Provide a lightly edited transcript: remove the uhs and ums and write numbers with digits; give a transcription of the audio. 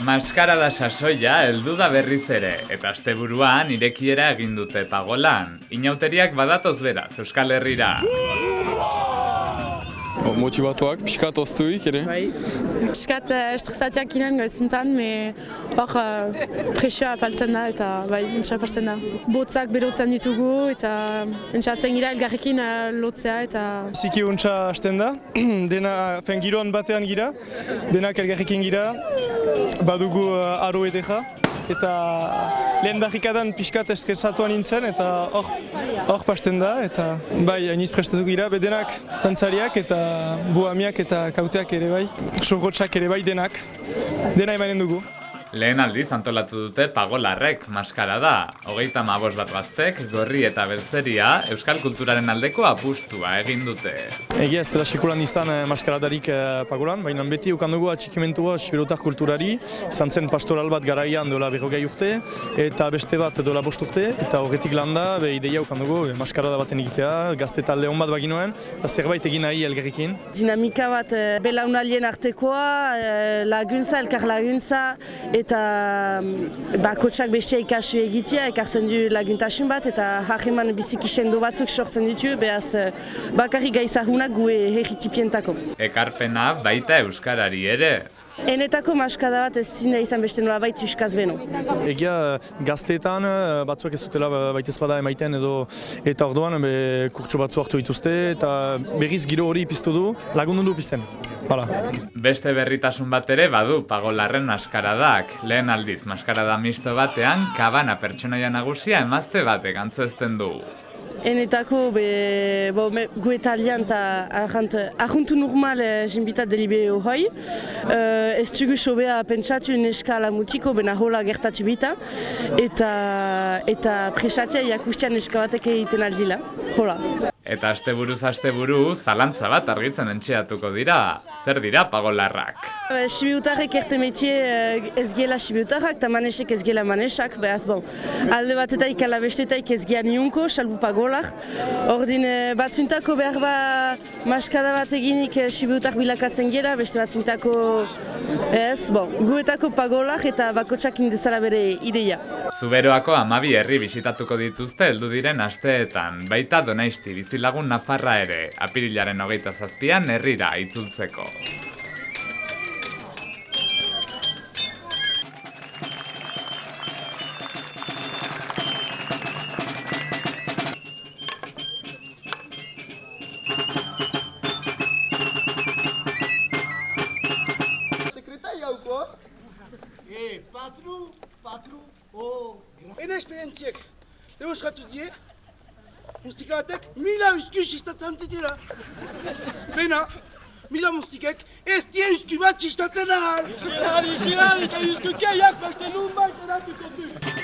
Maskarada sasoia heldu da berriz ere, eta asteburuan irekiera egin dute Pagolan. Inauteriak badatoz beraz, Euskal Herrira. Motibatuak, pixkat oztuik ere? Bai. Pixkat estresatiak iren goizuntan, hor presioa apaltzen da eta bai, entxa pasten da. Botzak berotzen ditugu eta entxatzen gira elgarrekin lotzea eta... Ziki untxa hasten da, giroan batean gira, denak elgarrekin gira, badugu aro edera. Eta lehen barrikadan pixkat estresatuan nintzen eta hor pasten da eta bai, hainiz prestatu gira, bedenak tantzariak eta buhamiak eta kauteak ere bai, sorgotxak ere bai denak, dena emanen dugu. Lehen aldiz antolatu dute Pagolarrek maskarada. 35 bat gaztek, gorri eta beltzeria, euskal kulturaren aldeko apustua egin dute. Egia ez dela sekulan izan maskaradarik Pagolan, baina beti ukandugu atxikimentua siberotar kulturari, izan zen pastoral bat garaian dola 40 urte, eta beste bat dola 5 urte, eta horretik landa, ideia ukandugu maskarada baten egitea, gazte talde hon bat baginoen, eta zerbait egin nahi elgerrekin. Dinamika bat belaunalien artekoa, laguntza, elkar laguntza, eta bakotsak bestia ikasu egitea, ekartzen du laguntasun bat, eta harreman biziki sendo batzuk sortzen ditu, behaz bakarrik gaizahunak gue herritipientako. Ekarpena baita euskarari ere. Enetako maskada bat ez zine izan beste nola baita euskaz beno. Egia gazteetan batzuak ez dutela baitez bada emaiten edo eta orduan kurtso batzu hartu dituzte eta berriz giro hori piztu du, lagundu du pizten. Hala. Beste berritasun bat ere badu Pagolarren maskaradak. Lehen aldiz maskarada misto batean, kabana pertsonaia nagusia emazte batek antzezten du. Enetako gu italian eta arruntu normal jinbitat delibe hoi. Ez dugu sobea pentsatu neska lamutiko, bena hola gertatu bita. Eta presatia jakustian neska batek egiten aldila. Hola. Eta asteburuz asteburu zalantza bat argitzen entxeatuko dira. Zer dira Pagolarrak? Sibiutarrek ertemetie ez giela sibiutarrak, eta manesek ez giela manesak, behaz alde batetaik ala bestetaik ez giela niunko, salbu Pagolar. Ordin batzuntako behar maskada bat eginik sibiutar bilakatzen giela, beste batzuntako ez, guetako Pagolar eta bakotsak indezala bere ideia. Zuberoako 12 herri bisitatuko dituzte heldu diren asteetan, baita Donaisti bizilagun Nafarra ere, apirilaren 27an herrira itzultzeko. Patru, ena esperientziek, demostratu die, mustika batek 1000 usku sistatzen zitira. Bena, 1000 mustikek ez die usku bat sistatzen ahal. Xilari, eta usku keiak, baste nun bat eratuko du.